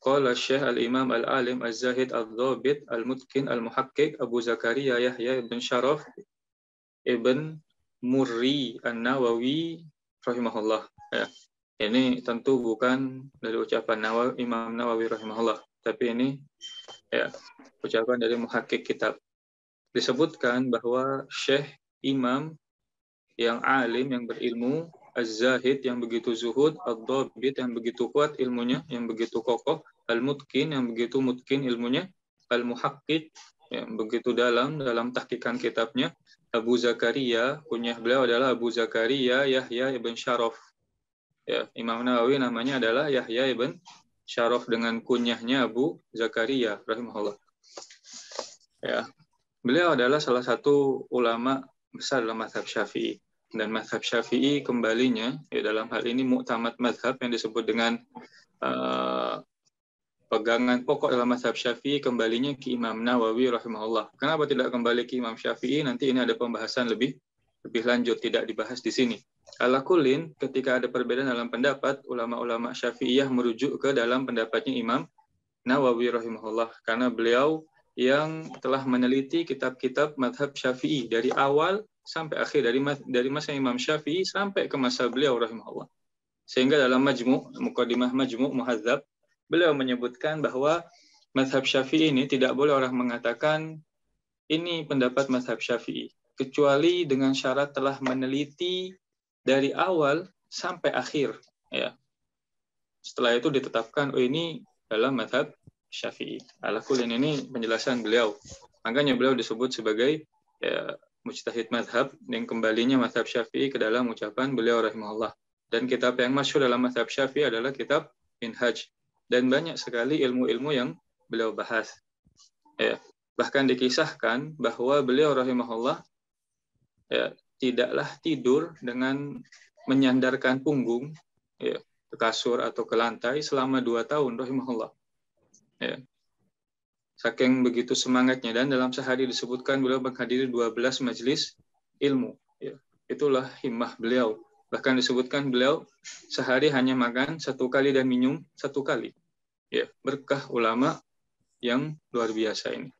Qala Syekh Al-Imam Al-Alim Az-Zahid Al-Dhabit Al-Mutqin Al-Muhaqqiq Abu Zakaria Yahya ibn Syaraf ibn Murri An-Nawawi rahimahullah. Ya. Ini tentu bukan dari ucapan Imam Nawawi rahimahullah, tapi ini ya ucapan dari muhakkik kitab. Disebutkan bahwa Syekh Imam yang alim, yang berilmu, Az-Zahid yang begitu zuhud, Ad-Dhabit yang begitu kuat ilmunya, yang begitu kokoh, Al-Mutqin yang begitu mutqin ilmunya, Al-Muhaqqiq yang begitu dalam tahqiqan kitabnya, Abu Zakaria, kunyah beliau adalah Abu Zakaria Yahya ibn Syaraf. Ya, Imam Nawawi namanya adalah Yahya ibn Syaraf dengan kunyahnya Abu Zakaria rahimahullah. Ya. Beliau adalah salah satu ulama besar dalam mazhab Syafi'i, dan mazhab Syafi'i kembalinya ya dalam hal ini mu'tamad mazhab yang disebut dengan pegangan pokok dalam mazhab Syafi'i kembalinya ke Imam Nawawi rahimahullah. Kenapa tidak kembali ke Imam Syafi'i? Nanti ini ada pembahasan lebih lanjut, tidak dibahas di sini. Ala kullin, ketika ada perbedaan dalam pendapat, ulama-ulama Syafi'iyah merujuk ke dalam pendapatnya Imam Nawawi rahimahullah, karena beliau yang telah meneliti kitab-kitab mazhab Syafi'i dari awal sampai akhir, dari masa Imam Syafi'i sampai ke masa beliau rahimahullah. Sehingga dalam Muqaddimah Majmu' Muhadzab, beliau menyebutkan bahwa mazhab Syafi'i ini tidak boleh orang mengatakan ini pendapat mazhab Syafi'i, kecuali dengan syarat telah meneliti dari awal sampai akhir. Ya. Setelah itu ditetapkan, oh ini dalam mazhab Syafi'i. Ala-kulin ini penjelasan beliau. Makanya beliau disebut sebagai mujtahid mazhab, yang kembalinya mazhab Syafi'i ke dalam ucapan beliau rahimahullah. Dan kitab yang masyhur dalam mazhab Syafi'i adalah kitab Minhaj. Dan banyak sekali ilmu-ilmu yang beliau bahas. Ya. Bahkan dikisahkan bahwa beliau rahimahullah tidaklah tidur dengan menyandarkan punggung ke kasur atau ke lantai selama 2 tahun rahimahullah. Ya. Saking begitu semangatnya, dan dalam sehari disebutkan beliau menghadiri 12 majelis ilmu. Ya. Itulah himmah beliau. Bahkan disebutkan beliau sehari hanya makan 1 kali dan minum 1 kali. Ya. Berkah ulama yang luar biasa ini.